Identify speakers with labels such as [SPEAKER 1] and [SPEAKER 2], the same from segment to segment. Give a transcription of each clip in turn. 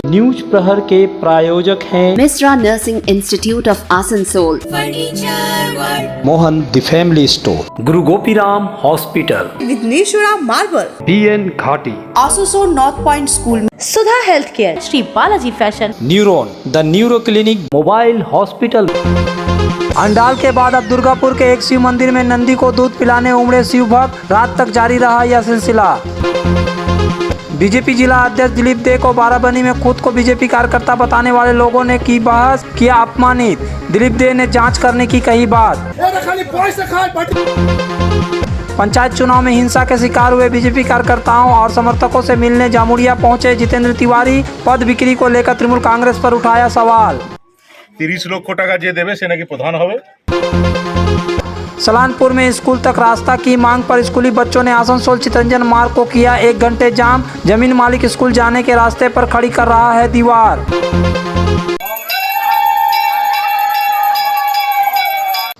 [SPEAKER 1] News प्रहर के प्रायोजक हैं
[SPEAKER 2] Mishra nursing institute of Asansol,
[SPEAKER 1] Mohan the family store, Guru Gopiram hospital,
[SPEAKER 3] Vighneshwara marble,
[SPEAKER 1] BN Ghati,
[SPEAKER 3] Asansol north point school,
[SPEAKER 4] Sudha health care, Shri Balaji fashion,
[SPEAKER 1] neuron the neuro clinic, mobile hospital.
[SPEAKER 5] Andal के बाद अब दुर्गापुर के एक शिव मंदिर में नंदी को दूध पिलाने उमड़े शिव भक्त, रात तक जारी रहा यह सिलसिला। बीजेपी जिला अध्यक्ष दिलीप दे को बाराबनी में खुद को बीजेपी कार्यकर्ता बताने वाले लोगों ने की बहस, किया अपमानित। दिलीप दे ने जांच करने की कही बात। पंचायत चुनाव में हिंसा के शिकार हुए बीजेपी कार्यकर्ताओं और समर्थकों से मिलने जामुड़िया पहुंचे जितेंद्र तिवारी, पद बिक्री को लेकर तृणमूल कांग्रेस पर उठाया सवाल।
[SPEAKER 6] 30 লক্ষ টাকা যে দেবে সে নাকি প্রধান হবে।
[SPEAKER 5] सलानपुर में स्कूल तक रास्ता की मांग पर स्कूली बच्चों ने आसनसोल चितरंजन मार्ग को किया 1 घंटे जाम। जमीन मालिक स्कूल जाने के रास्ते पर खड़ी कर रहा है दीवार।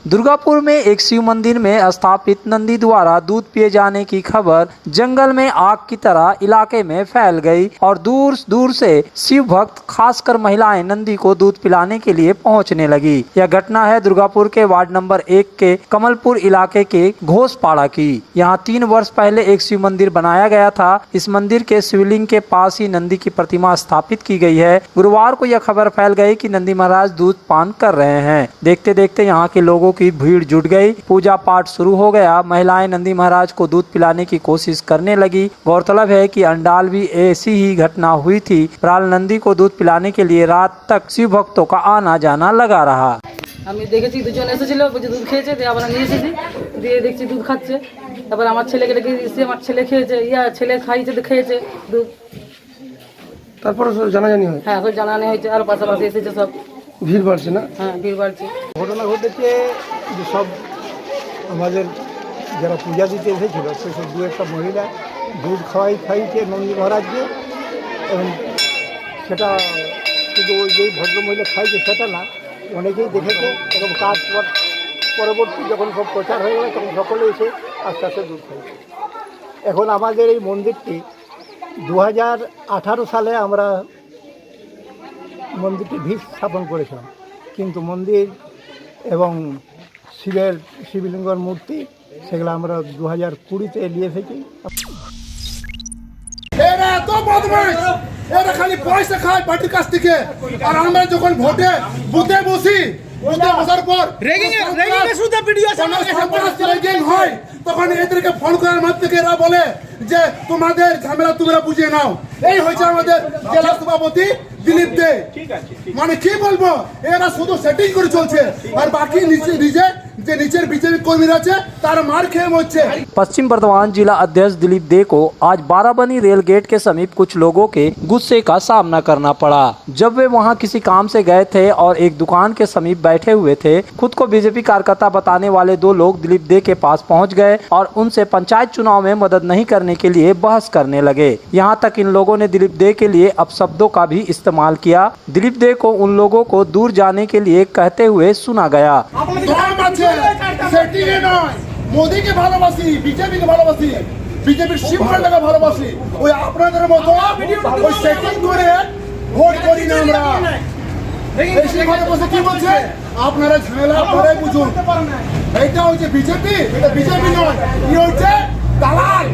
[SPEAKER 5] दुर्गापुर में एक शिव मंदिर में स्थापित नंदी द्वारा दूध पिए जाने की खबर जंगल में आग की तरह इलाके में फैल गई और दूर दूर से शिव भक्त खासकर महिलाएं नंदी को दूध पिलाने के लिए पहुंचने लगी। यह घटना है दुर्गापुर के वार्ड नंबर 1 के कमलपुर इलाके के घोषपाड़ा की। यहाँ 3 वर्ष पहले एक शिव मंदिर बनाया गया था। इस मंदिर के शिवलिंग के पास ही नंदी की प्रतिमा स्थापित की गई है। गुरुवार को यह खबर फैल गई कि नंदी महाराज दूध पान कर रहे हैं। देखते देखते यहाँ के लोगों की भीड़ जुट गई। पूजा पाठ शुरू हो गया। महिलाएं नंदी महाराज को दूध पिलाने की कोशिश करने लगी। गौरतलब है कि अंडाल भी ऐसी ही घटना हुई थी। फिलहाल नंदी को दूध पिलाने के लिए रात तक शिव भक्तों का आना जाना लगा रहा।
[SPEAKER 7] আমি দেখেছি দুজন এসেছিল, বলছে দুধ খেয়েছে, দিয়ে আবার নিয়ে এসেছি, দিয়ে দেখছি দুধ খাচ্ছে। তারপর আমার ছেলেকে ডেকে দিয়েছি, আমার ছেলে খেয়েছে, ছেলে খাইছে, খেয়েছে দুধ।
[SPEAKER 8] তারপরে জানাজানি হয়।
[SPEAKER 7] হ্যাঁ, সব জানানো হয়েছে, আর পাশাপাশি এসেছে সব।
[SPEAKER 8] ভিড় বাড়ছে না?
[SPEAKER 7] হ্যাঁ, ভিড় বাড়ছে।
[SPEAKER 8] ঘটনা ঘটেছে যে সব আমাদের যারা পূজা দিতে এসেছিল সেসব 2-1টা মহিলা দুধ খাইছে নন্দী মহারাজকে, এবং সেটা শুধু ওই যেই ভদ্রমহিলা খাইছে সেটা না, অনেকেই দেখেছে। এবং তারপর পরবর্তী যখন সব প্রচার হয়ে গেল তখন সকলে এসে আস্তে আস্তে দুধ খাইছে। এখন আমাদের এই মন্দিরটি 2018 সালে আমরা মন্দিরটি ভিত স্থাপন করেছিলাম, কিন্তু মন্দির এবং শিবলিঙ্গর মূর্তি সেগুলো আমরা 2020-তে নিয়ে এসেছি।
[SPEAKER 9] এরা এত বদমাশ, এরা খালি পয়সা খায় পার্টির কাছ থেকে। আর আমরা যখন ভোটে বুথে বসি, বুথে বসার পর রেগিং শুধু ভিডিও রেগিং হয়, তখন এদেরকে ফোন করার মাধ্যমে এরা বলে যে তোমাদের ঝামেলা তোমরা বুঝে নাও। এই হয়েছে আমাদের জেলা সভাপতি দিলীপ দে। মানে কি বলবো, এরা শুধু সেটিং করে চলছে, আর বাকি नीचे बीजेपी कर्मी तार मार खेल मरছে।
[SPEAKER 5] पश्चिम बर्धमान जिला अध्यक्ष दिलीप दे को आज बाराबनी रेल गेट के समीप कुछ लोगों के गुस्से का सामना करना पड़ा। जब वे वहां किसी काम से गए थे और एक दुकान के समीप बैठे हुए थे, खुद को बीजेपी कार्यकर्ता बताने वाले 2 लोग दिलीप दे के पास पहुंच गए और उनसे पंचायत चुनाव में मदद नहीं करने के लिए बहस करने लगे। यहां तक इन लोगों ने दिलीप दे के लिए अपशब्दों का भी इस्तेमाल किया। दिलीप दे को उन लोगों को दूर जाने के लिए कहते हुए सुना गया।
[SPEAKER 9] मोदी के ভালোবাসি, বিজেপি কে ভালোবাসি, বিজেপির শিবমালাকে ভালোবাসি। ওই আপনাদের মতো ওই সেটিং করে ভোট করি না আমরা। এই শিবমালা বসে কি বলছে, আপনারা ঝামেলা করে বুঝুন। এইটা হচ্ছে বিজেপি, এটা বিজেপি নয়, এই হচ্ছে দালাল।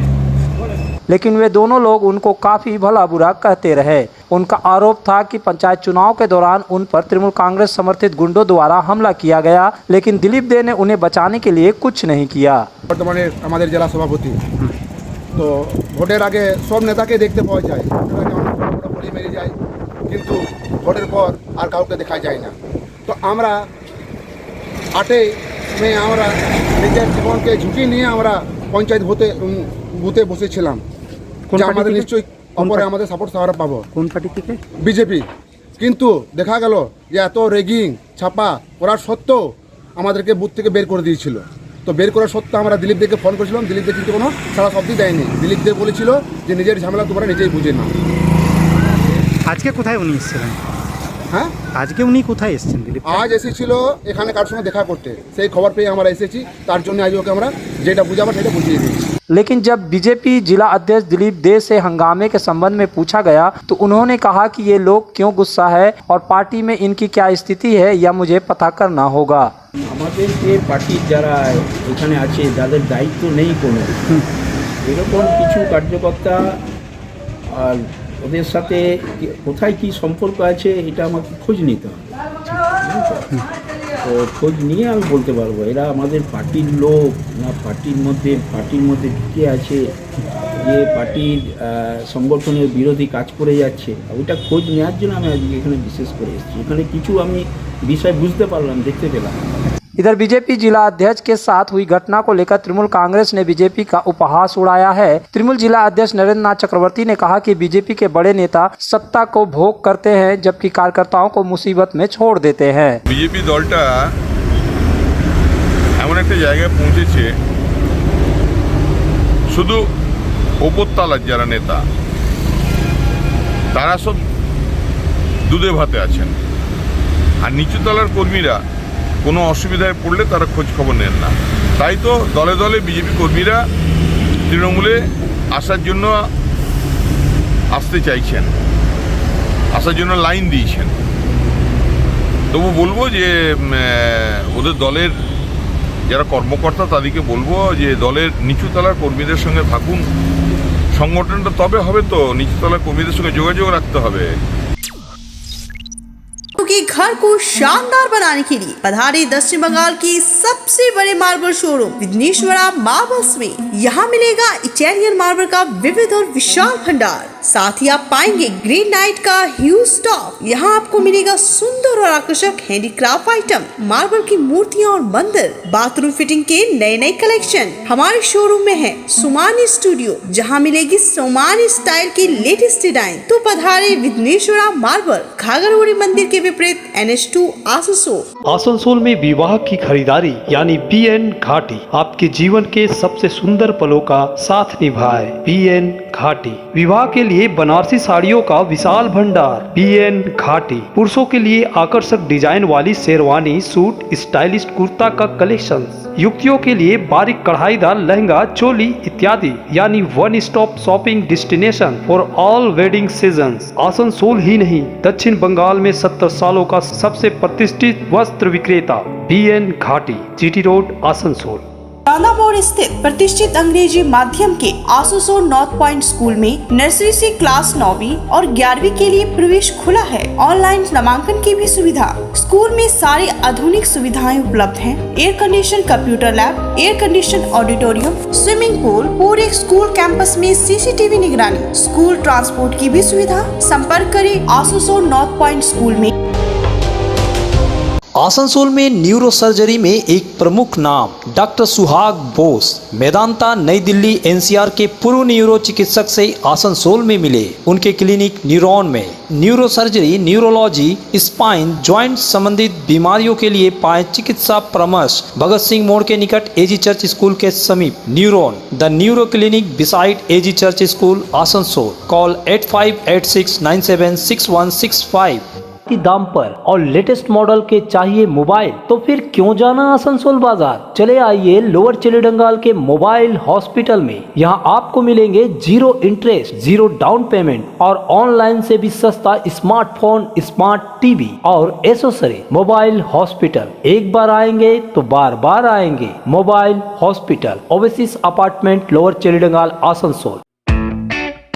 [SPEAKER 5] लेकिन वे दोनों लोग उनको काफी भला बुरा कहते रहे। उनका आरोप था कि पंचायत चुनाव के दौरान उन पर तृणमूल कांग्रेस समर्थित गुंडों द्वारा हमला किया गया, लेकिन दिलीप दे ने उन्हें बचाने के लिए कुछ नहीं किया।
[SPEAKER 8] বর্তমানে আমাদের জেলা সভাপতি তো ভোটের আগে সব নেতাকে দেখতে পাওয়া যায়, বড়ি মেরে যায়, কিন্তু ভোটের পর আর কাউকে দেখা যায় না। তো আমরা 8 মে আমরা নিজের জীবনকে ঝুঁকি নিয়ে আমরা পঞ্চায়েত বুথে বসেছিলাম। আমাদের নিশ্চয়ই অপরে আমাদের সাপোর্ট সাহারা পাবো।
[SPEAKER 5] কোন পার্টি থেকে?
[SPEAKER 8] বিজেপি। কিন্তু দেখা গেল যে এত রেগিং ছাপা করার সত্ত্বেও আমাদেরকে বুথ থেকে বের করে দিয়েছিল। তো বের করার সত্ত্বেও আমরা দিলীপ দেকে ফোন করেছিলাম, দিলীপ দে কিন্তু কোনো সারা শব্দই দেয়নি। দিলীপ দে বলেছিল যে নিজের ঝামেলা তোমরা নিজেই বুঝে নাও।
[SPEAKER 5] আজকে কোথায় উনি এসেছিলেন?
[SPEAKER 8] হ্যাঁ,
[SPEAKER 5] আজকে উনি কোথায় এসেছেন? দিলীপ
[SPEAKER 8] আজ এসেছিল এখানে কার সঙ্গে দেখা করতে, সেই খবর পেয়ে আমরা এসেছি। তার জন্য আজ ওকে আমরা যেটা বুঝাবো সেটা বুঝিয়ে দিয়েছি।
[SPEAKER 5] लेकिन जब बीजेपी जिला अध्यक्ष दिलीप दे से हंगामे के संबंध में पूछा गया तो उन्होंने कहा कि ये लोग क्यों गुस्सा है और पार्टी में इनकी क्या स्थिति है यह मुझे पता करना होगा।
[SPEAKER 10] আমাদের যে পার্টির যারা এখানে আছে যাদের দায়িত্ব নেই কোনো এরকম কিছু কার্যকর্তা আর ওদের সাথে কোথায় কি সম্পর্ক আছে এটা আমাকে খোঁজ নিতে হবে। তো খোঁজ নিয়ে আমি বলতে পারবো এরা আমাদের পার্টির লোক না পার্টির মধ্যে ঢুকে আছে যে পার্টির সংগঠনের বিরোধী কাজ করে যাচ্ছে ওইটা খোঁজ নেওয়ার জন্য আমি আজকে এখানে বিশেষ করে এসেছি। এখানে কিছু আমি বিষয় बुझते पारलाम देखते पेलाम।
[SPEAKER 5] इधर बीजेपी जिला अध्यक्ष के साथ हुई घटना को लेकर तृणमूल कांग्रेस ने बीजेपी का उपहास उड़ाया है। तृणमूल जिला अध्यक्ष नरेंद्र नाथ चक्रवर्ती ने कहा कि बीजेपी के बड़े नेता सत्ता को भोग करते हैं जबकि कार्यकर्ताओं को मुसीबत में छोड़ देते हैं।
[SPEAKER 6] বিজেপি দলটা এমন একটা জায়গায় পৌঁছেছে শুধু উপরতলার যারা নেতা তারা সব দুধে ভাতে আছেন আর নিচুতলার কর্মীরা কোনো অসুবিধায় পড়লে তারা খোঁজ খবর নেন না। তাই তো দলে দলে বিজেপি কর্মীরা তৃণমূলে আসার জন্য আসতে চাইছেন, আসার জন্য লাইন দিয়েছেন। তবু বলবো যে ওদের দলের যারা কর্মকর্তা তাদেরকে বলবো যে দলের নিচুতলার কর্মীদের সঙ্গে থাকুন, সংগঠনটা তবে হবে তো নিচুতলার কর্মীদের সঙ্গে যোগাযোগ রাখতে হবে।
[SPEAKER 3] के घर को शानदार बनाने के लिए पधारे दक्षिण बंगाल की सबसे बड़े मार्बल शोरूम विघ्नेश्वरा मार्बल्स में। यहाँ मिलेगा इटालियन मार्बल का विविध और विशाल भंडार, साथ ही आप पाएंगे ग्रेनाइट का ह्यूज स्टॉक। यहाँ आपको मिलेगा सुंदर और आकर्षक हैंडीक्राफ्ट आइटम, मार्बल की मूर्तियाँ और मंदिर, बाथरूम फिटिंग के नए नए कलेक्शन। हमारे शोरूम में है सोमानी स्टूडियो जहाँ मिलेगी सोमानी स्टाइल की लेटेस्ट डिजाइन। तो पधारे विघ्नेश्वरा मार्बल, घाघरगुड़ी मंदिर के विपरीत NH2 आसनसोल।
[SPEAKER 1] आसनसोल में विवाह की खरीदारी यानी BN घाटी आपके जीवन के सबसे सुंदर पलों का साथ निभाए। BN घाटी विवाह के लिए बनारसी साड़ियों का विशाल भंडार। BN घाटी पुरुषों के लिए आकर्षक डिजाइन वाली शेरवानी, सूट, स्टाइलिश कुर्ता का कलेक्शन, युवतियों के लिए बारीक कढ़ाईदार लहंगा, चोली इत्यादि यानी one stop shopping destination for all wedding seasons. Asansol ही नहीं दक्षिण बंगाल में 70 सालों का सबसे प्रतिष्ठित वस्त्र विक्रेता BN घाटी, GT रोड, आसनसोल।
[SPEAKER 3] चांदा मोड़ स्थित प्रतिष्ठित अंग्रेजी माध्यम के आसनसोल नॉर्थ पॉइंट स्कूल में नर्सरी से क्लास 9वीं और 11वीं के लिए प्रवेश खुला है। ऑनलाइन नामांकन की भी सुविधा। स्कूल में सारी आधुनिक सुविधाएं उपलब्ध हैं। Air condition computer lab, air condition auditorium, swimming pool, पूरे स्कूल कैंपस में CCTV निगरानी, स्कूल ट्रांसपोर्ट की भी सुविधा। संपर्क करें आसनसोल नॉर्थ पॉइंट स्कूल में।
[SPEAKER 1] आसनसोल में न्यूरो सर्जरी में एक प्रमुख नाम डॉक्टर सुहाग बोस मेदांता नई दिल्ली NCR के पूर्व न्यूरो चिकित्सक से आसनसोल में मिले। उनके क्लिनिक न्यूरॉन में neuro surgery, neurology, spine, joint संबंधित बीमारियों के लिए पाए चिकित्सा परामर्श। भगत सिंह मोड़ के निकट AG चर्च स्कूल के समीप neuron the neuro clinic beside AG church school Asansol. Call 8586976165।
[SPEAKER 5] की दाम पर और लेटेस्ट मॉडल के चाहिए मोबाइल तो फिर क्यों जाना आसनसोल बाजार। चले आइए लोअर चिलीडंगाल के मोबाइल हॉस्पिटल में। यहाँ आपको मिलेंगे 0 इंटरेस्ट, 0 डाउन पेमेंट और ऑनलाइन से भी सस्ता स्मार्टफोन, स्मार्ट टीवी और एसेसरी। मोबाइल हॉस्पिटल एक बार आएंगे तो बार बार आएंगे। Mobile hospital, oasis apartment, lower Chilidangal, Asansol.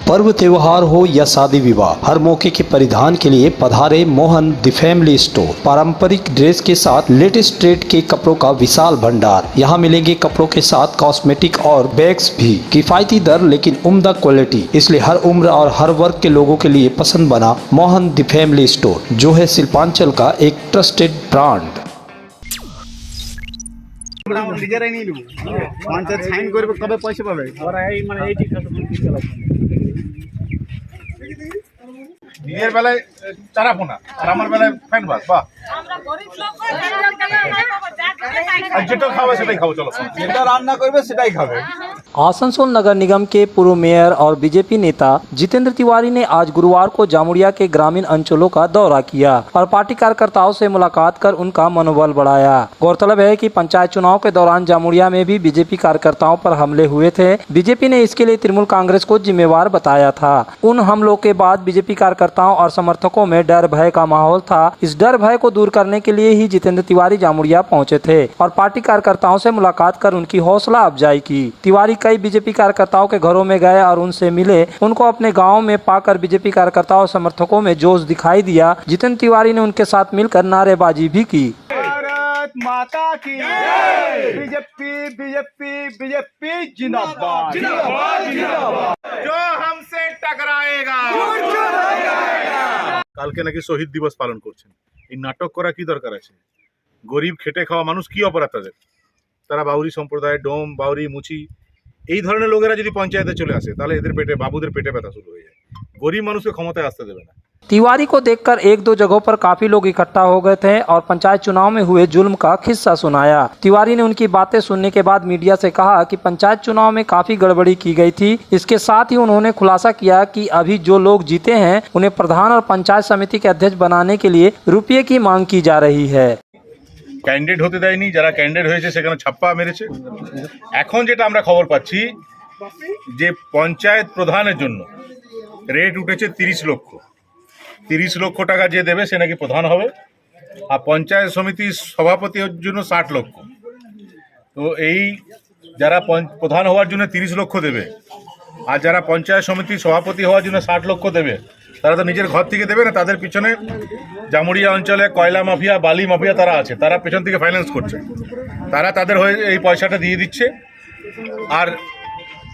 [SPEAKER 1] पर्व त्योहार हो या शादी विवाह, हर मौके के परिधान के लिए पधारे मोहन द फैमिली स्टोर। पारंपरिक ड्रेस के साथ लेटेस्ट ट्रेड के कपड़ों का विशाल भंडार। यहाँ मिलेंगे कपड़ों के साथ कॉस्मेटिक और बैग्स भी। किफायती दर लेकिन उम्दा क्वालिटी, इसलिए हर उम्र और हर वर्ग के लोगों के लिए पसंद बना मोहन द फैमिली स्टोर, जो है शिल्पांचल का एक ट्रस्टेड ब्रांड।
[SPEAKER 8] নিজেরাই নিয়ে নেবো, পঞ্চায়েত সাইন করবে, কবে পয়সা পাবে?
[SPEAKER 6] নিজের বেলায় চারাপোনা আর আমার বেলায় ফ্যান বাস। বাহ, আর যেটা খাবে সেটাই খাবো। চলো,
[SPEAKER 8] যেটা রান্না করবে সেটাই খাবে।
[SPEAKER 5] आसनसोल नगर निगम के पूर्व मेयर और बीजेपी नेता जितेंद्र तिवारी ने आज गुरुवार को जामुड़िया के ग्रामीण अंचलों का दौरा किया और पार्टी कार्यकर्ताओं से मुलाकात कर उनका मनोबल बढ़ाया। गौरतलब है कि पंचायत चुनाव के दौरान जामुड़िया में भी बीजेपी कार्यकर्ताओं पर हमले हुए थे। बीजेपी ने इसके लिए तृणमूल कांग्रेस को जिम्मेवार बताया था। उन हमलों के बाद बीजेपी कार्यकर्ताओं और समर्थकों में डर भय का माहौल था। इस डर भय को दूर करने के लिए ही जितेंद्र तिवारी जामुड़िया पहुँचे थे और पार्टी कार्यकर्ताओं से मुलाकात कर उनकी हौसला अफजाई की। तिवारी कई बीजेपी कार्यकर्ताओं के घरों में गए और उनसे मिले। उनको अपने गांव में पाकर बीजेपी कार्यकर्ताओं और समर्थकों में जोश दिखाई दिया। जितेंद्र तिवारी ने उनके साथ मिलकर नारेबाजी भी की।
[SPEAKER 9] भारत माता की बीजेपी बीजेपी बीजेपी जिंदाबाद जिंदाबाद जिंदाबाद। जो हमसे टकराएगा
[SPEAKER 11] কালকে নাকি শহীদ দিবস পালন করছেন। এই নাটক করা কি দরকার আছে? গরিব খেটে খাওয়া মানুষ কি অপরাধ তাদের? তারা বাউরি সম্প্রদায়, ডোম, বাউরি, মুচি এই ধরনের লোকেরা যদি পঞ্চায়েতে চলে আসে তাহলে এদের পেটে বাবুদের পেটে ব্যথা শুরু হয়ে যায়। গরিব মানুষকে ক্ষমতায় আসতে देवे ना।
[SPEAKER 5] तिवारी को देखकर एक दो जगहों पर काफी लोग इकट्ठा हो गए थे और पंचायत चुनाव में हुए जुल्म का किस्सा सुनाया। तिवारी ने उनकी बातें सुनने के बाद मीडिया से कहा कि पंचायत चुनाव में काफी गड़बड़ी की गई थी। इसके साथ ही उन्होंने खुलासा किया कि अभी जो लोग जीते हैं उन्हें प्रधान और पंचायत समिति के अध्यक्ष बनाने के लिए रुपये की मांग की जा रही है।
[SPEAKER 11] ক্যান্ডিডেট হতে দেয়নি, যারা ক্যান্ডিডেট হয়েছে সেখানে ছাপ্পা মেরেছে। এখন যেটা আমরা খবর পাচ্ছি যে পঞ্চায়েত প্রধানের জন্য রেট উঠেছে 30 লক্ষ। 30 লক্ষ টাকা যে দেবে সে নাকি প্রধান হবে, আর পঞ্চায়েত সমিতির সভাপতির জন্য 60 লক্ষ। তো এই যারা প্রধান হওয়ার জন্য 30 লক্ষ দেবে আর যারা পঞ্চায়েত সমিতির সভাপতি হওয়ার জন্য 60 লক্ষ দেবে, তারা তো নিজের ঘর থেকে দেবে না, তাদের পিছনে জামুড়িয়া অঞ্চলে কয়লা মাফিয়া, বালি মাফিয়া তারা আছে, তারা পেছন থেকে ফাইন্যান্স করছে। তারা তাদের হয়ে এই পয়সাটা দিয়ে দিচ্ছে আর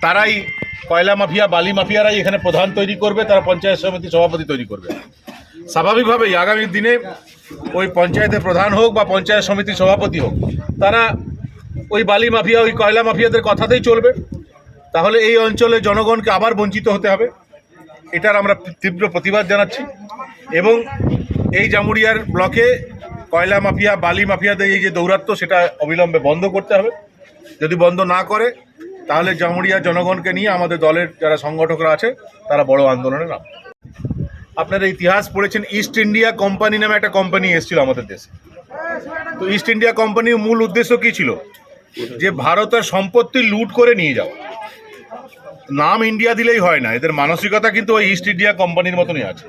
[SPEAKER 11] তারাই কয়লা মাফিয়া, বালি মাফিয়ারাই এখানে প্রধান তৈরি করবে, তারা পঞ্চায়েত সমিতি সভাপতি তৈরি করবে। স্বাভাবিকভাবেই আগামী দিনে ওই পঞ্চায়েতের প্রধান হোক বা পঞ্চায়েত সমিতির সভাপতি হোক, তারা ওই বালি মাফিয়া, ওই কয়লা মাফিয়াদের কথাতেই চলবে। তাহলে এই অঞ্চলে জনগণকে আবার বঞ্চিত হতে হবে। এটার আমরা তীব্র প্রতিবাদ জানাচ্ছি এবং এই জামুড়িয়ার ব্লকে কয়লা মাফিয়া, বালি মাফিয়াদের এই যে দৌরাত্ম্য সেটা অবিলম্বে বন্ধ করতে হবে। যদি বন্ধ না করে তাহলে জামুড়িয়া জনগণকে নিয়ে আমাদের দলের যারা সংগঠকরা আছে তারা বড় আন্দোলনে নামবে। আপনারা ইতিহাস পড়েছেন, ইস্ট ইন্ডিয়া কোম্পানি নামে একটা কোম্পানি এসেছিল আমাদের দেশে। তো ইস্ট ইন্ডিয়া কোম্পানির মূল উদ্দেশ্য কী ছিল? যে ভারতের সম্পত্তি লুট করে নিয়ে যাওয়া। নাম ইন্ডিয়া দিলেই হয় না, এদের মানসিকতা কিন্তু ওই ইস্ট ইন্ডিয়া কোম্পানির মতনই আছে।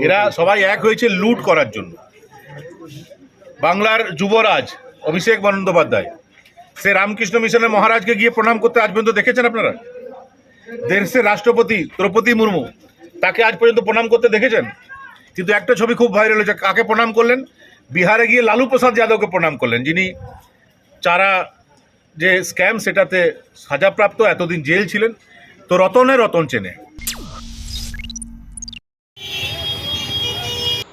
[SPEAKER 11] এরা সবাই এক হয়েছে লুট করার জন্য। বাংলার যুবরাজ অভিষেক বন্দ্যোপাধ্যায় সে রামকৃষ্ণ মিশনের মহারাজকে গিয়ে প্রণাম করতে আজ পর্যন্ত দেখেছেন আপনারা? দেশের রাষ্ট্রপতি দ্রৌপদী মুর্মু তাকে আজ পর্যন্ত প্রণাম করতে দেখেছেন? কিন্তু একটা ছবি খুব ভাইরাল হয়েছে, কাকে প্রণাম করলেন? বিহারে গিয়ে লালু প্রসাদ যাদবকে প্রণাম করলেন, যিনি চারা যে স্ক্যাম সেটাতে সাজাপ্রাপ্ত, এতদিন জেল ছিলেন। তো রতনে রতন চেনে।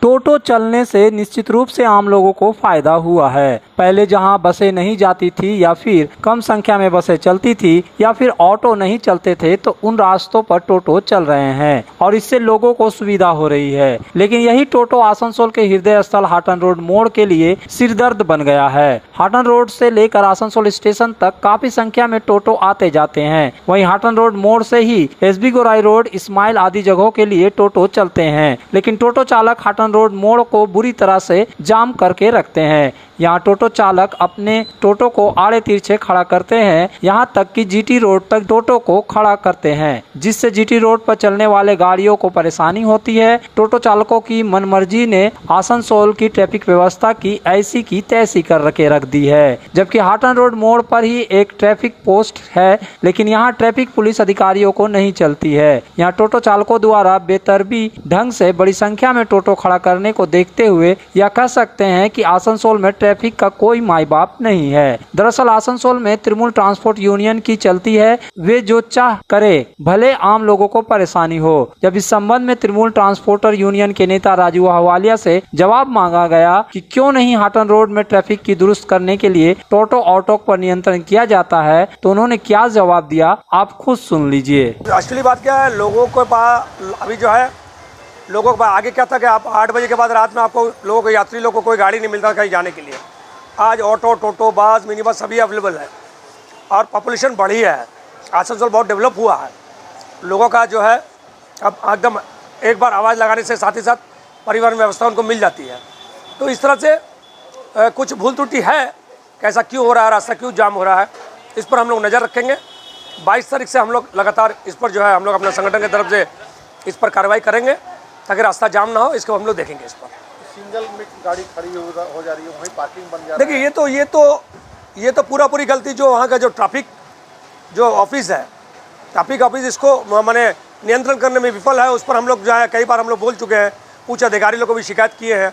[SPEAKER 5] टोटो चलने से निश्चित रूप से आम लोगों को फायदा हुआ है। पहले जहां बसें नहीं जाती थी या फिर कम संख्या में बसें चलती थी या फिर ऑटो नहीं चलते थे, तो उन रास्तों पर टोटो चल रहे हैं और इससे लोगों को सुविधा हो रही है। लेकिन यही टोटो आसनसोल के हृदय स्थल हाटन रोड मोड़ के लिए सिरदर्द बन गया है। हाटन रोड से लेकर आसनसोल स्टेशन तक काफी संख्या में टोटो आते जाते हैं। वहीं हाटन रोड मोड़ से ही एसबी गोराई रोड, इस्माइल आदि जगहों के लिए टोटो चलते हैं। लेकिन टोटो चालक हाटन रोड मोड़ को बुरी तरह से जाम करके रखते हैं। यहाँ टोटो चालक अपने टोटो को आड़े तिरछे खड़ा करते हैं, यहाँ तक कि जीटी रोड तक टोटो को खड़ा करते हैं, जिससे जीटी रोड पर चलने वाले गाड़ियों को परेशानी होती है। टोटो चालकों की मनमर्जी ने आसनसोल की ट्रैफिक व्यवस्था की ऐसी की तैसी कर रख दी है। जबकि हाटन रोड मोड़ पर ही एक ट्रैफिक पोस्ट है, लेकिन यहाँ ट्रैफिक पुलिस अधिकारियों को नहीं चलती है। यहाँ टोटो चालकों द्वारा बेतरबी ढंग से बड़ी संख्या में टोटो खड़ा करने को देखते हुए यह कह सकते हैं कि आसनसोल में ट्रैफिक का कोई माई बाप नहीं है। दरअसल आसनसोल में तृणमूल ट्रांसपोर्ट यूनियन की चलती है, वे जो चाह करे, भले आम लोगों को परेशानी हो। जब इस संबंध में तृणमूल ट्रांसपोर्टर यूनियन के नेता राजू हवालिया से जवाब मांगा गया कि क्यों नहीं हाटन रोड में ट्रैफिक की दुरुस्त करने के लिए टोटो ऑटो पर नियंत्रण किया जाता है, तो उन्होंने क्या जवाब दिया आप खुद सुन लीजिए।
[SPEAKER 12] एक्चुअली बात क्या है, लोगों के पास अभी जो है, लोगों के पास आगे क्या था कि आप 8 बजे के बाद रात में आपको लोगों को, यात्री लोगों को कोई गाड़ी नहीं मिलता कहीं जाने के लिए। आज ऑटो, टोटो, बस, मिनी बस सभी अवेलेबल है और पॉपुलेशन बढ़ी है। आसनसोल बहुत डेवलप हुआ है, लोगों का जो है अब एकदम एक बार आवाज़ लगाने से साथ ही साथ परिवहन व्यवस्था उनको मिल जाती है। तो इस तरह से कुछ भूल त्रुटि है, कैसा क्यों हो रहा है, रास्ता क्यों जाम हो रहा है, इस पर हम लोग नज़र रखेंगे। 22 तारीख से हम लोग लगातार इस पर जो है हम लोग अपना संगठन की तरफ से इस पर कार्रवाई करेंगे ताकि रास्ता जाम ना हो, इसको हम लोग देखेंगे। इस पर
[SPEAKER 11] सिंगल में गाड़ी खड़ी हो जा रही है, वहीं पार्किंग बन जा रही है।
[SPEAKER 12] देखिए ये तो पूरी गलती जो वहाँ का जो ट्रैफिक जो ऑफिस है, ट्रैफिक ऑफिस इसको माने नियंत्रण करने में विफल है। उस पर हम लोग जो है कई बार हम लोग बोल चुके हैं, उच्च अधिकारी लोग को भी शिकायत किए हैं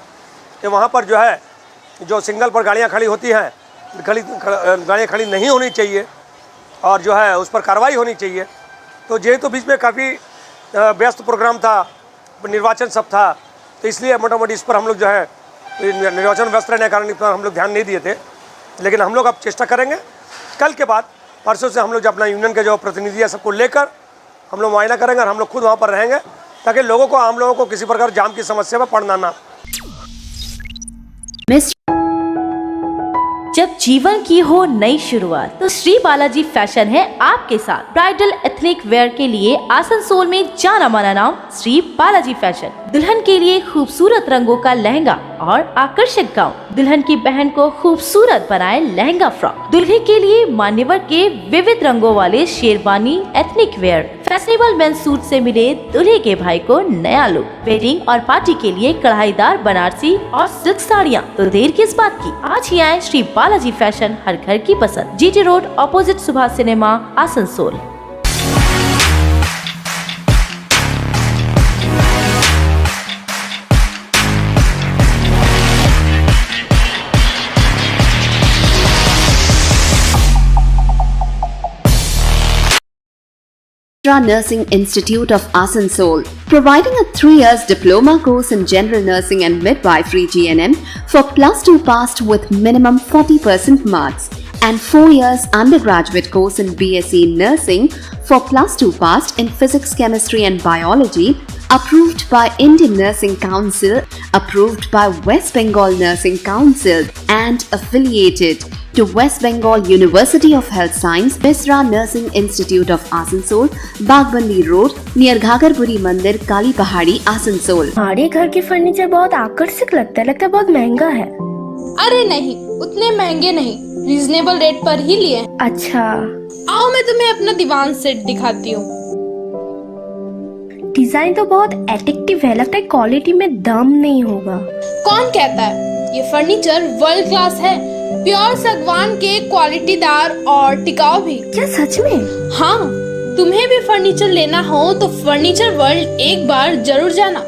[SPEAKER 12] कि वहाँ पर जो है जो सिग्नल पर गाड़ियाँ खड़ी होती हैं, गाड़ियाँ खड़ी नहीं होनी चाहिए और जो है उस पर कार्रवाई होनी चाहिए। तो जेहेतु बीच में काफ़ी व्यस्त प्रोग्राम था, निर्वाचन सब था, तो इसलिए मोटा मोटी इस पर हम लोग जो है निर्वाचन व्यस्त रहने के कारण इस पर हम लोग ध्यान नहीं दिए थे। लेकिन हम लोग अब चेष्टा करेंगे, कल के बाद परसों से हम लोग जो अपना यूनियन के जो प्रतिनिधि है सबको लेकर हम लोग मुआयना करेंगे और हम लोग खुद वहाँ पर रहेंगे ताकि लोगों को, आम लोगों को किसी प्रकार जाम की समस्या में पड़ना ना।
[SPEAKER 4] जब जीवन की हो नई शुरुआत तो श्री बालाजी फैशन है आपके साथ। ब्राइडल एथनिक वेयर के लिए आसनसोल में जाना माना नाम श्री बालाजी फैशन। दुल्हन के लिए खूबसूरत रंगों का लहंगा और आकर्षक गाउन, दुल्हन की बहन को खूबसूरत बनाए लहंगा फ्रॉक, दुल्हे के लिए मान्यवर के विविध रंगों वाले sherwani ethnic wear, fashionable men's suit से मिले दूल्हे के भाई को नया लुक, वेडिंग और पार्टी के लिए कढ़ाईदार बनारसी और सिल्क साड़ियाँ। तो देर किस बात की, आज ही आए श्री बालाजी फैशन, हर घर की पसंद, GT road opposite Subhash cinema, Asansol.
[SPEAKER 2] Nursing Institute of Asansol, providing a 3 years diploma course in general nursing and midwifery GNM for +2 passed with minimum 40% marks, and 4 years undergraduate course in BSc Nursing for +2 passed in physics, chemistry and biology, approved by Indian Nursing Council, approved by West Bengal Nursing Council and affiliated to West Bengal University of Health Science, Misra Nursing Institute of Asansol, Bagbandi Road, near Ghagarpuri Mandir, Kali Pahadi, Asansol।
[SPEAKER 13] हमारे घर के furniture बहुत आकर्षक लगता है बहुत महंगा है।
[SPEAKER 14] अरे नहीं, उतने महंगे नहीं, रीजनेबल रेट पर ही लिए।
[SPEAKER 13] अच्छा,
[SPEAKER 14] आओ मैं तुम्हें अपना दीवान सेट दिखाती हूँ।
[SPEAKER 13] डिजाइन तो बहुत एट्रैक्टिव है, लगता है क्वालिटी में दम नहीं होगा।
[SPEAKER 14] कौन कहता है, ये फर्नीचर वर्ल्ड क्लास है, प्योर सागवान के, क्वालिटीदार और टिकाऊ भी।
[SPEAKER 13] क्या सच में?
[SPEAKER 14] हाँ, तुम्हें भी फर्नीचर लेना हो तो फर्नीचर वर्ल्ड एक बार जरूर जाना।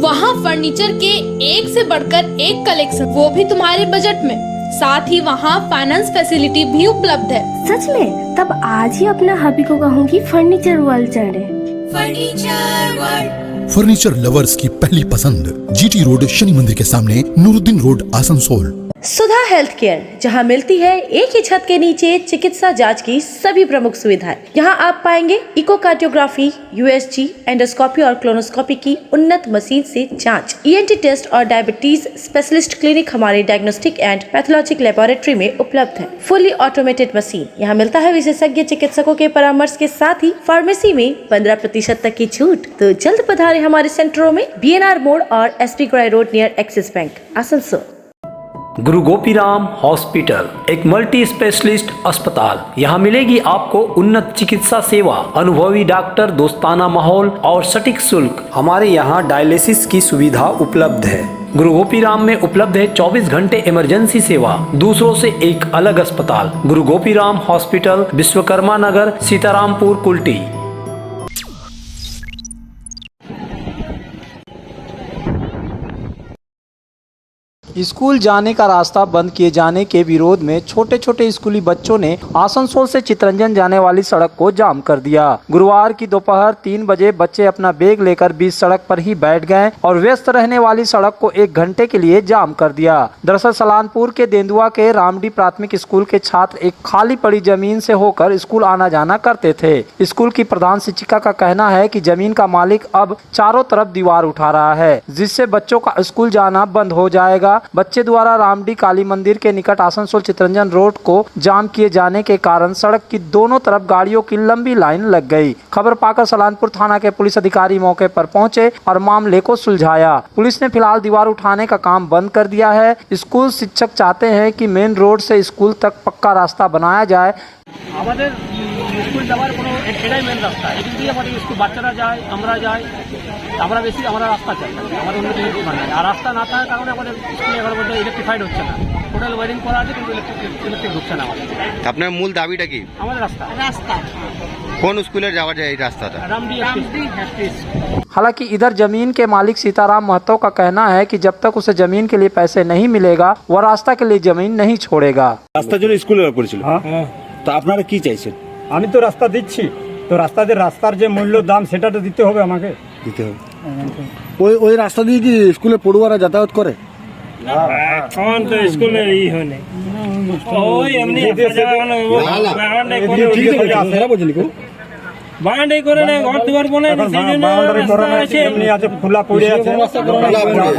[SPEAKER 14] वहाँ फर्नीचर के एक से बढ़कर एक कलेक्शन, वो भी तुम्हारे बजट में। साथ ही वहाँ फाइनेंस फैसिलिटी भी उपलब्ध है।
[SPEAKER 13] सच में? तब आज ही अपना हबी को कहूँगी फर्नीचर वर्ल्ड चले।
[SPEAKER 14] फर्नीचर वर्ल्ड,
[SPEAKER 15] फर्नीचर लवर्स की पहली पसंद, जीटी रोड शनि मंदिर के सामने, नूरुद्दीन रोड, आसनसोल।
[SPEAKER 4] सुधा हेल्थ केयर, जहां मिलती है एक ही छत के नीचे चिकित्सा जांच की सभी प्रमुख सुविधाएं। यहां आप पाएंगे इकोकार्डियोग्राफी, यूएसजी, एंडोस्कोपी और क्लोनोस्कोपी की उन्नत मशीन से जांच, ईएनटी टेस्ट और डायबिटीज स्पेशलिस्ट क्लिनिक हमारे डायग्नोस्टिक एंड पैथोलॉजिक लेबोरेटरी में उपलब्ध है। फुली ऑटोमेटेड मशीन, यहाँ मिलता है विशेषज्ञ चिकित्सकों के परामर्श के साथ ही फार्मेसी में 15% तक की छूट। तो जल्द पधारे हमारे सेंटरों में, BNR मोड़ और SP ग्राई road near Axis bank, Asansol.
[SPEAKER 5] Guru Gopiram hospital, एक मल्टी स्पेशलिस्ट अस्पताल। यहाँ मिलेगी आपको उन्नत चिकित्सा सेवा, अनुभवी डॉक्टर, दोस्ताना माहौल और सटीक शुल्क। हमारे यहाँ डायलिसिस की सुविधा उपलब्ध है। गुरु गोपीराम में उपलब्ध है 24 घंटे इमरजेंसी सेवा, दूसरों से एक अलग अस्पताल। गुरु गोपीराम हॉस्पिटल, विश्वकर्मा नगर, सीतारामपुर, कुल्टी। स्कूल जाने का रास्ता बंद किए जाने के विरोध में छोटे छोटे स्कूली बच्चों ने आसनसोल से चितरंजन जाने वाली सड़क को जाम कर दिया। गुरुवार की दोपहर 3 बजे बच्चे अपना बैग लेकर बीच सड़क पर ही बैठ गए और व्यस्त रहने वाली सड़क को 1 घंटे के लिए जाम कर दिया। दरअसल सलानपुर के देंदुआ के रामडी प्राथमिक स्कूल के छात्र एक खाली पड़ी जमीन से होकर स्कूल आना जाना करते थे। स्कूल की प्रधान शिक्षिका का कहना है कि जमीन का मालिक अब चारों तरफ दीवार उठा रहा है, जिससे बच्चों का स्कूल जाना बंद हो जाएगा बच्चे द्वारा रामडी काली मंदिर के निकट आसनसोल चितरंजन रोड को जाम किए जाने के कारण सड़क की दोनों तरफ गाड़ियों की लंबी लाइन लग गई। खबर पाकर सलानपुर थाना के पुलिस अधिकारी मौके पर पहुंचे और मामले को सुलझाया। पुलिस ने फिलहाल दीवार उठाने का काम बंद कर दिया है। स्कूल शिक्षक चाहते हैं कि मेन रोड से स्कूल तक पक्का रास्ता बनाया जाए।
[SPEAKER 16] আমাদের স্কুল যাওয়ার কোনো এটাই মেন রাস্তা, এদিক দিয়ে আমাদের স্কুল বাচ্চারা যায়, আমরা যাই, আমরা বেশি আমরা রাস্তা চাই, আমাদের অন্য কিছু মানে আর রাস্তা না থাকার কারণে আমাদের স্কুলে এখানে মধ্যে ইলেকট্রিফাইড হচ্ছে না, টোটাল ওয়ারিং করা আছে কিন্তু ইলেকট্রিক ঢুকছে না আমাদের।
[SPEAKER 17] আপনার মূল দাবিটা কি?
[SPEAKER 16] আমাদের রাস্তা
[SPEAKER 17] কোন স্কুলে যাওয়া যায় এই রাস্তাটা?
[SPEAKER 16] रामडी
[SPEAKER 5] हालांकि इधर जमीन के मालिक सीताराम महतो का कहना है कि जब तक उसे जमीन के लिए पैसे नहीं मिलेगा वह रास्ता के लिए जमीन नहीं छोड़ेगा।
[SPEAKER 18] রাস্তার জন্য স্কুলে পড়েছিল, তা আপনারা কি চাইছেন?
[SPEAKER 8] আমি তো রাস্তা দিচ্ছি, তো রাস্তার যে মূল্য দাম সেটা তো দিতে হবে আমাকে।
[SPEAKER 18] দিতে হবে। ওই রাস্তা দিয়ে কি স্কুলে পড়ুয়ারা যাতায়াত করে?
[SPEAKER 16] এখন তো স্কুলে হয়নি, ওই এমনি বাউন্ডারি করে না, ঘর দুয়ার বনে সেই জন্য রাস্তা আছে, এমনি আছে খোলা পড়ে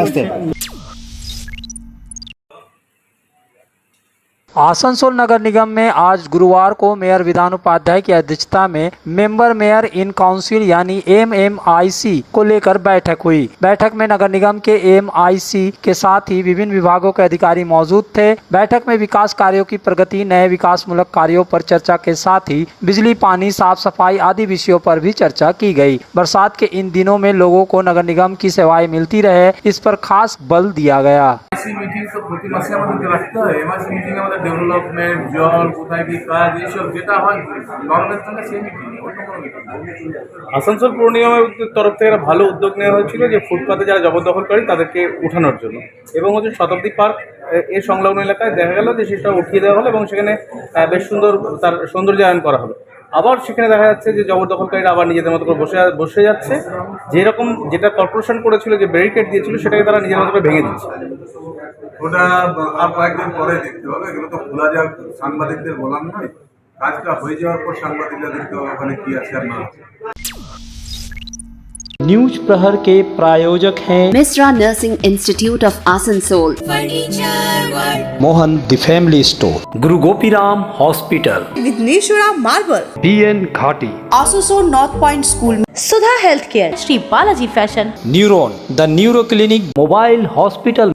[SPEAKER 16] আছে।
[SPEAKER 5] आसनसोल नगर निगम में आज गुरुवार को मेयर विधान उपाध्याय की अध्यक्षता में मेंबर मेयर इन काउंसिल यानी MMIC को लेकर बैठक हुई। बैठक में नगर निगम के MIC के साथ ही विभिन्न विभागों के अधिकारी मौजूद थे। बैठक में विकास कार्यों की प्रगति, नए विकासमूलक कार्यों पर चर्चा के साथ ही बिजली, पानी, साफ सफाई आदि विषयों पर भी चर्चा की गई। बरसात के इन दिनों में लोगों को नगर निगम की सेवाएं मिलती रहे, इस पर खास बल दिया गया।
[SPEAKER 19] মিটিং তো প্রতি মাসে আমাদের রাখতে হয়। এমআইসি মিটিং আমাদের ডেভেলপমেন্ট, জল, কোথায় কি কাজ, এইসব যেটা হয় নর্মের সঙ্গে সেই মিটিং, অন্য কোনো মিটিং।
[SPEAKER 11] আসানসোল পৌর নিগমের তরফ থেকে একটা ভালো উদ্যোগ নেওয়া হয়েছিল যে ফুটপাতে যারা জবরদখলকারী তাদেরকে উঠানোর জন্য, এবং হচ্ছে শতাব্দী পার্ক এর সংলগ্ন এলাকায় দেখা গেল যে সেটা উঠিয়ে দেওয়া হলো এবং সেখানে বেশ সুন্দর তার সৌন্দর্যায়ন করা হলো। আবার সেখানে দেখা যাচ্ছে যে জবরদখলকারীরা আবার নিজেদের মতো করে বসে যাচ্ছে, যেরকম যেটা কর্পোরেশন করেছিল যে ব্যারিকেড দিয়েছিল সেটাকে তারা নিজের মতো করে ভেঙে দিচ্ছে।
[SPEAKER 6] ওটা আর কয়েকদিন পরে দেখতে হবে, এগুলো তো খোলা যাক, সাংবাদিকদের বলার নয়, কাজটা হয়ে যাওয়ার পর সাংবাদিকরা দেখতে হবে ওখানে কি আছে আর না আছে।
[SPEAKER 5] न्यूज प्रहर के प्रायोजक हैं
[SPEAKER 2] Mishra nursing institute of Asansol,
[SPEAKER 5] Mohan the family store, Guru Gopiram hospital,
[SPEAKER 3] Vighneshwara marble,
[SPEAKER 1] BN घाटी,
[SPEAKER 3] Asansol north point school,
[SPEAKER 4] Sudha health care, Shri Balaji fashion,
[SPEAKER 5] neuron the neuro clinic, mobile hospital.